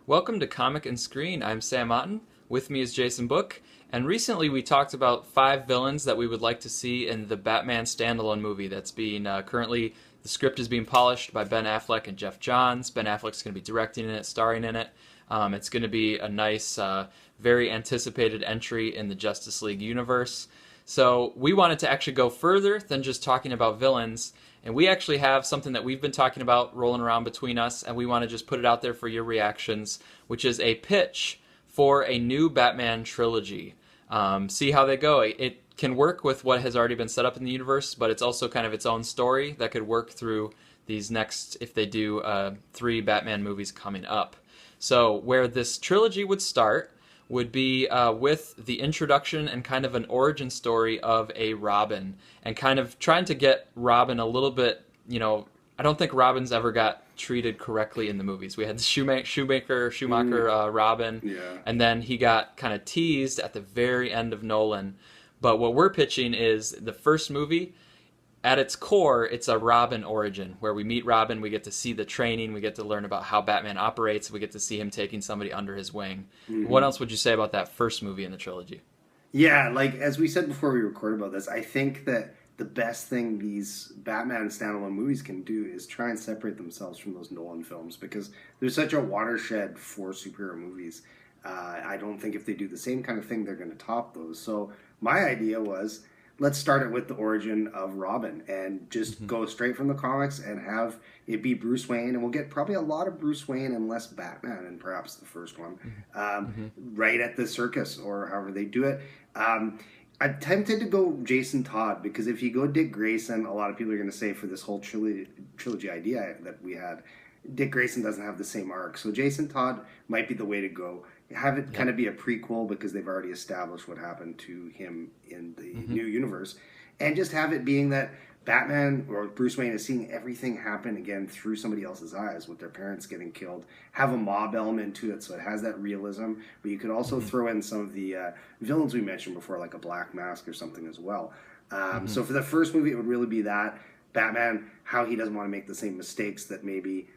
Welcome to Comic and Screen. I'm Sam Otten. With me is Jason Book. And recently we talked about 5 villains that we would like to see in the Batman standalone movie that's being currently, the script is being polished by Ben Affleck and Geoff Johns. Ben Affleck's going to be directing in it, starring in it. It's going to be a nice, very anticipated entry in the Justice League universe. So we wanted to actually go further than just talking about villains, and we actually have something that we've been talking about rolling around between us, and we want to just put it out there for your reactions, which is a pitch for a new Batman trilogy. See how they go. It can work with what has already been set up in the universe, but it's also kind of its own story that could work through these next, if they do 3 Batman movies coming up. So where this trilogy would start would be with the introduction and kind of an origin story of a Robin, and kind of trying to get Robin a little bit, I don't think Robin's ever got treated correctly in the movies. We had the Schumacher Robin, Yeah. and then he got kind of teased at the very end of Nolan. But what we're pitching is the first movie. At its core, it's a Robin origin, where we meet Robin, we get to see the training, we get to learn about how Batman operates, we get to see him taking somebody under his wing. What else would you say about that first movie in the trilogy? Yeah, like as we said before we recorded about this, I think that the best thing these Batman standalone movies can do is try and separate themselves from those Nolan films, because there's such a watershed for superhero movies. I don't think if they do the same kind of thing, they're going to top those. So my idea was, let's start it with the origin of Robin and just go straight from the comics and have it be Bruce Wayne. And we'll get probably a lot of Bruce Wayne and less Batman in perhaps the first one, right at the circus or however they do it. I'm tempted to go Jason Todd, because if you go Dick Grayson, a lot of people are going to say for this whole trilogy idea that we had, Dick Grayson doesn't have the same arc. So Jason Todd might be the way to go. Have it kind of be a prequel, because they've already established what happened to him in the new universe. And just have it being that Batman or Bruce Wayne is seeing everything happen again through somebody else's eyes, with their parents getting killed. Have a mob element to it, so it has that realism. But you could also throw in some of the villains we mentioned before, like a Black Mask or something as well. So for the first movie, it would really be that. Batman, how he doesn't want to make the same mistakes that maybe...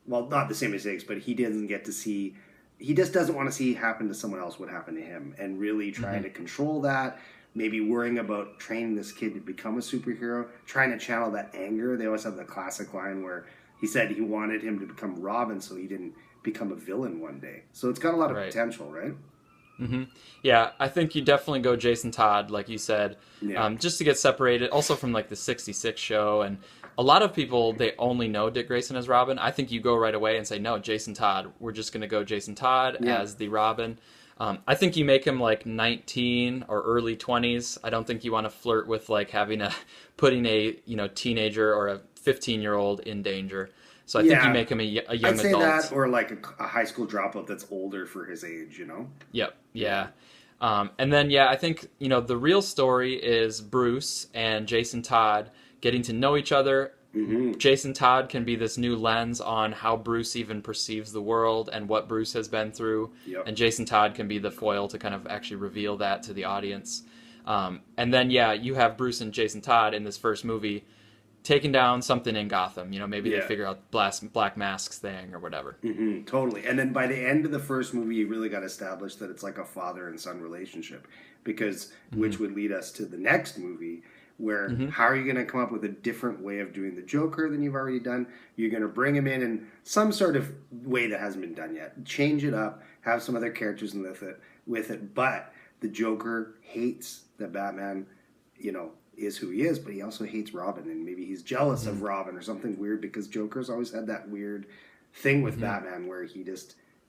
well, not the same mistakes, but he doesn't get to see, he just doesn't want to see happen to someone else what happened to him, and really trying to control that, maybe worrying about training this kid to become a superhero, trying to channel that anger. They always have the classic line where he said he wanted him to become Robin so he didn't become a villain one day. So it's got a lot of potential, right? Yeah, I think you definitely go Jason Todd, like you said, just to get separated, also from like the 66 show. And a lot of people, they only know Dick Grayson as Robin. I think you go right away and say, no, Jason Todd. We're just going to go Jason Todd as the Robin. I think you make him like 19 or early 20s. I don't think you want to flirt with like putting a teenager or a 15-year-old in danger. So I think you make him a young adult. I'd say that, or like a high school dropout that's older for his age, Yep, yeah. And then, I think, the real story is Bruce and Jason Todd getting to know each other. Jason Todd can be this new lens on how Bruce even perceives the world and what Bruce has been through. And Jason Todd can be the foil to kind of actually reveal that to the audience. And then, you have Bruce and Jason Todd in this first movie taking down something in Gotham. Maybe they figure out Black Mask's thing or whatever. Totally. And then by the end of the first movie, you really got established that it's like a father and son relationship, because which would lead us to the next movie, where how are you going to come up with a different way of doing the Joker than you've already done? You're going to bring him in some sort of way that hasn't been done yet. Change it up, have some other characters with it. But the Joker hates that Batman, is who he is, but he also hates Robin, and maybe he's jealous of Robin or something weird, because Joker's always had that weird thing with Batman where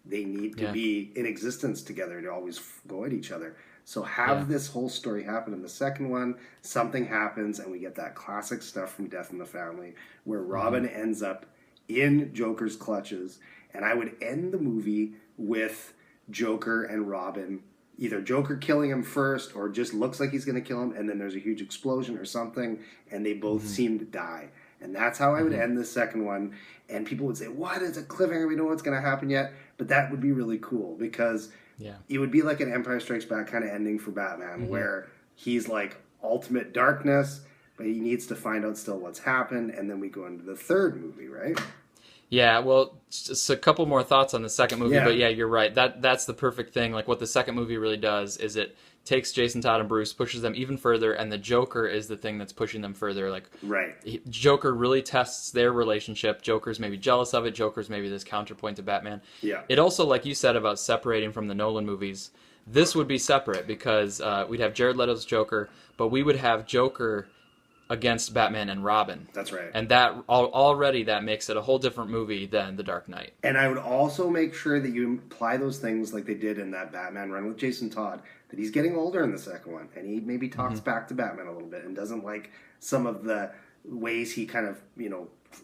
they need to be in existence together to always go at each other. So have this whole story happen in the second one. Something happens, and we get that classic stuff from Death in the Family, where Robin ends up in Joker's clutches, and I would end the movie with Joker and Robin, either Joker killing him first, or just looks like he's going to kill him, and then there's a huge explosion or something, and they both seem to die. And that's how I would end the second one. And people would say, what? It's a cliffhanger. We don't know what's going to happen yet. But that would be really cool, because it would be like an Empire Strikes Back kind of ending for Batman, where he's like ultimate darkness, but he needs to find out still what's happened. And then we go into the third movie, right? Yeah, well, just a couple more thoughts on the second movie, but Yeah, yeah, you're right. That's the perfect thing. Like what the second movie really does is it takes Jason Todd and Bruce, pushes them even further, and the Joker is the thing that's pushing them further. Like right. Joker really tests their relationship. Joker's maybe jealous of it. Joker's maybe this counterpoint to Batman. Yeah. It also, like you said about separating from the Nolan movies, this would be separate because we'd have Jared Leto's Joker, but we would have Joker against Batman and Robin. That's right. And already that makes it a whole different movie than The Dark Knight. And I would also make sure that you apply those things like they did in that Batman run with Jason Todd, that he's getting older in the second one, and he maybe talks back to Batman a little bit and doesn't like some of the ways he kind of,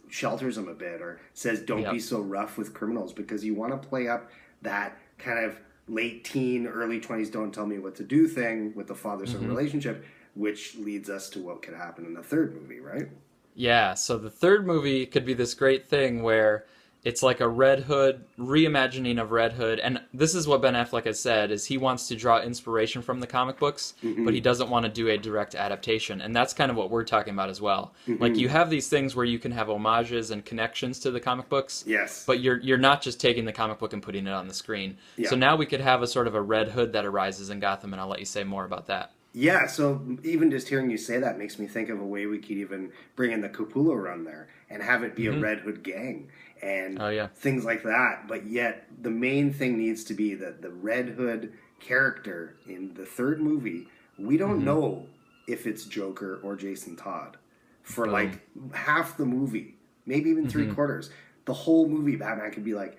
shelters him a bit or says, don't be so rough with criminals, because you want to play up that kind of late teen, early 20s, don't tell me what to do thing with the father-son relationship, which leads us to what could happen in the third movie, right? Yeah, so the third movie could be this great thing where it's like a Red Hood reimagining of Red Hood, and this is what Ben Affleck has said: is he wants to draw inspiration from the comic books, but he doesn't want to do a direct adaptation, and that's kind of what we're talking about as well. Like you have these things where you can have homages and connections to the comic books, Yes. but you're not just taking the comic book and putting it on the screen. Yeah. So now we could have a sort of a Red Hood that arises in Gotham, and I'll let you say more about that. Yeah, so even just hearing you say that makes me think of a way we could even bring in the Capullo run there and have it be a Red Hood gang and things like that. But yet the main thing needs to be that the Red Hood character in the third movie, we don't know if it's Joker or Jason Todd for like half the movie, maybe even three quarters. The whole movie, Batman could be like,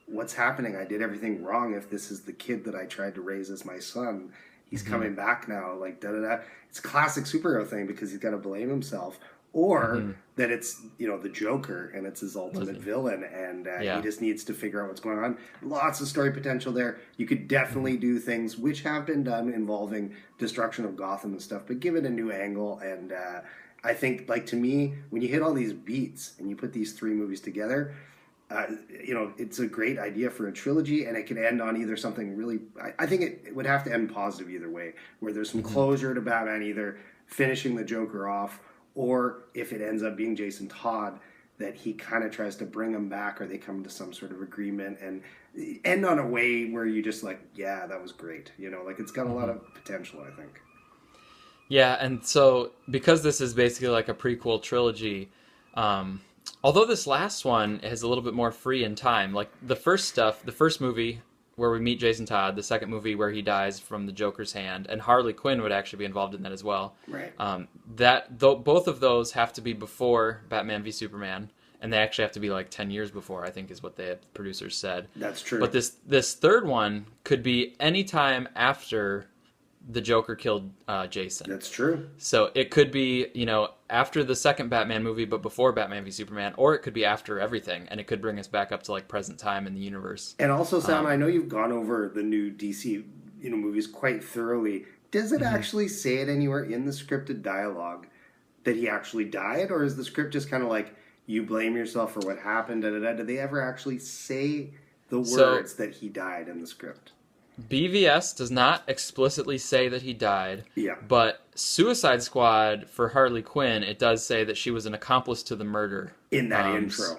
what's happening? I did everything wrong if this is the kid that I tried to raise as my son. He's coming back now, like da-da-da. It's a classic superhero thing because he's got to blame himself. Or that it's, the Joker and it's his ultimate villain and he just needs to figure out what's going on. Lots of story potential there. You could definitely do things which have been done involving destruction of Gotham and stuff, but give it a new angle. And I think, like, to me, when you hit all these beats and you put these three movies together, it's a great idea for a trilogy, and it can end on either something really. I think it would have to end positive either way, where there's some closure to Batman, either finishing the Joker off, or if it ends up being Jason Todd, that he kind of tries to bring him back, or they come to some sort of agreement and end on a way where you just like, yeah, that was great. Like it's got a lot of potential, I think. Yeah, and so because this is basically like a prequel trilogy. Although this last one is a little bit more free in time, like the first movie where we meet Jason Todd, the second movie where he dies from the Joker's hand, and Harley Quinn would actually be involved in that as well. Right. Both of those have to be before Batman v Superman, and they actually have to be like 10 years before, I think is what the producers said. That's true. But this third one could be any time after the Joker killed Jason. That's true. So it could be, after the second Batman movie, but before Batman v Superman, or it could be after everything, and it could bring us back up to like present time in the universe. And also, Sam, I know you've gone over the new DC, movies quite thoroughly. Does it actually say it anywhere in the scripted dialogue that he actually died, or is the script just kind of like you blame yourself for what happened? Da, da, da? Do they ever actually say the words that he died in the script? BVS does not explicitly say that he died, yeah. But Suicide Squad for Harley Quinn, it does say that she was an accomplice to the murder. In that intro.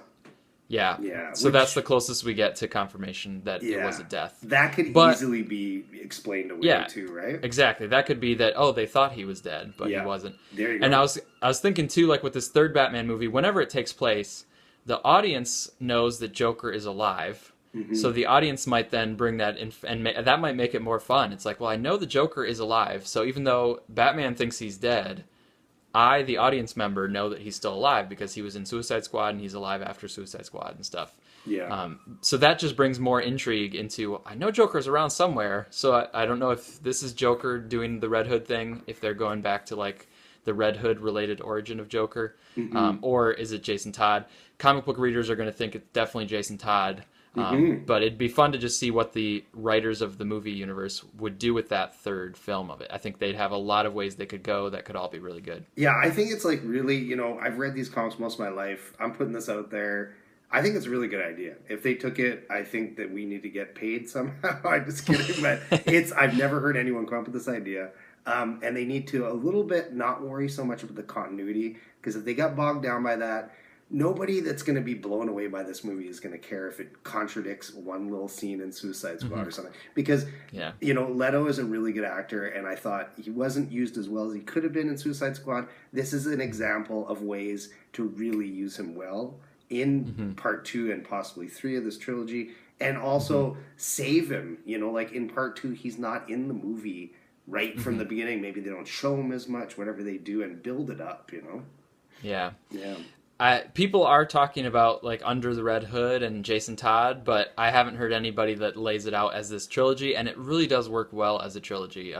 Yeah. Yeah. So that's the closest we get to confirmation that it was a death. That could easily be explained away too, right? Exactly. That could be that, they thought he was dead, but he wasn't. There you go. And I was thinking too, like with this third Batman movie, whenever it takes place, the audience knows that Joker is alive. So the audience might then bring that in, and that might make it more fun. It's like, well, I know the Joker is alive, so even though Batman thinks he's dead, I, the audience member, know that he's still alive because he was in Suicide Squad and he's alive after Suicide Squad and stuff. Yeah. So that just brings more intrigue into, I know Joker's around somewhere, so I don't know if this is Joker doing the Red Hood thing, if they're going back to like the Red Hood related origin of Joker, or is it Jason Todd? Comic book readers are going to think it's definitely Jason Todd. But it'd be fun to just see what the writers of the movie universe would do with that third film of it. I think they'd have a lot of ways they could go that could all be really good. Yeah, I think it's like really, I've read these comics most of my life. I'm putting this out there. I think it's a really good idea. If they took it, I think that we need to get paid somehow. I'm just kidding, but I've never heard anyone come up with this idea. And they need to a little bit not worry so much about the continuity, because if they got bogged down by that, nobody that's going to be blown away by this movie is going to care if it contradicts one little scene in Suicide Squad or something. Because, Yeah. Leto is a really good actor, and I thought he wasn't used as well as he could have been in Suicide Squad. This is an example of ways to really use him well in part 2 and possibly 3 of this trilogy, and also save him. Like in part 2, he's not in the movie right from the beginning. Maybe they don't show him as much, whatever they do, and build it up, Yeah. Yeah. People are talking about like Under the Red Hood and Jason Todd, but I haven't heard anybody that lays it out as this trilogy, and it really does work well as a trilogy.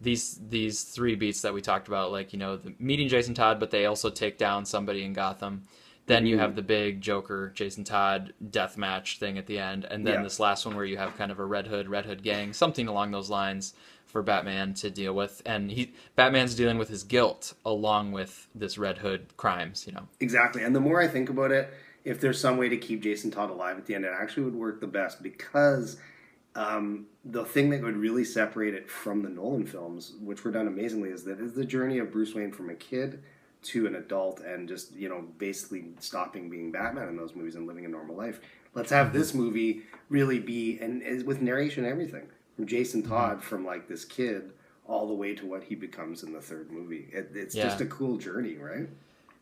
These three beats that we talked about, like the meeting Jason Todd, but they also take down somebody in Gotham. Then you have the big Joker, Jason Todd death match thing at the end, and then this last one where you have kind of a Red Hood gang, something along those lines for Batman to deal with, and Batman's dealing with his guilt along with this Red Hood crimes. Exactly, and the more I think about it, if there's some way to keep Jason Todd alive at the end, it actually would work the best, because the thing that would really separate it from the Nolan films, which were done amazingly, is the journey of Bruce Wayne from a kid to an adult, and just basically stopping being Batman in those movies and living a normal life. Let's have this movie really be, and with narration and everything, from Jason Todd from like this kid all the way to what he becomes in the third movie. It's just a cool journey, right?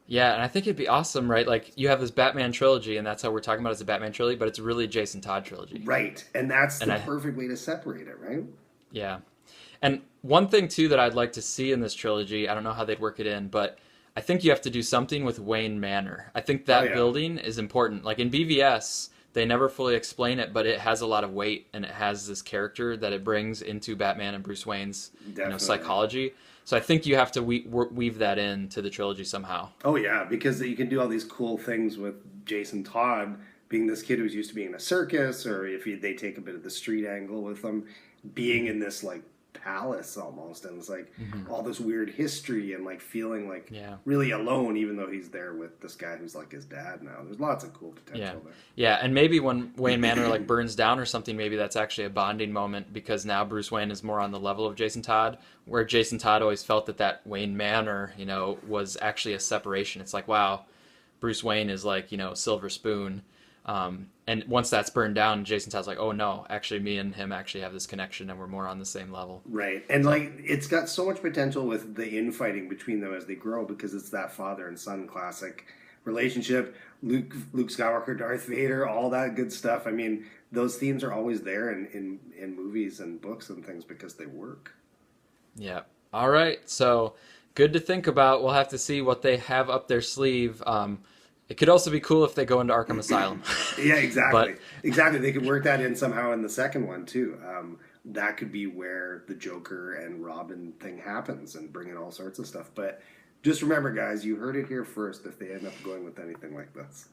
Yeah, and I think it'd be awesome, right? Like you have this Batman trilogy, and that's how we're talking about it as a Batman trilogy, but it's really Jason Todd trilogy, right? And that's the perfect way to separate it, right? Yeah, and one thing too that I'd like to see in this trilogy, I don't know how they'd work it in, but I think you have to do something with Wayne Manor. I think that building is important. Like in BVS, they never fully explain it, but it has a lot of weight, and it has this character that it brings into Batman and Bruce Wayne's psychology. So I think you have to weave that into the trilogy somehow. Oh yeah, because you can do all these cool things with Jason Todd being this kid who's used to being in a circus, or if they take a bit of the street angle with him, being in this like palace almost, and it's like all this weird history, and like feeling like really alone, even though he's there with this guy who's like his dad now. There's lots of cool potential there. Yeah, and maybe when Wayne Manor like burns down or something, maybe that's actually a bonding moment, because now Bruce Wayne is more on the level of Jason Todd, where Jason Todd always felt that Wayne Manor, was actually a separation. It's like, wow, Bruce Wayne is like, silver spoon. And once that's burned down, Jason Todd's like, oh no, actually me and him actually have this connection, and we're more on the same level. Right. And like, it's got so much potential with the infighting between them as they grow, because it's that father and son classic relationship. Luke Skywalker, Darth Vader, all that good stuff. I mean, those themes are always there in movies and books and things, because they work. Yeah. All right. So good to think about. We'll have to see what they have up their sleeve. It could also be cool if they go into Arkham Asylum. Yeah, exactly. Exactly. They could work that in somehow in the second one, too. That could be where the Joker and Robin thing happens, and bring in all sorts of stuff. But just remember, guys, you heard it here first if they end up going with anything like this.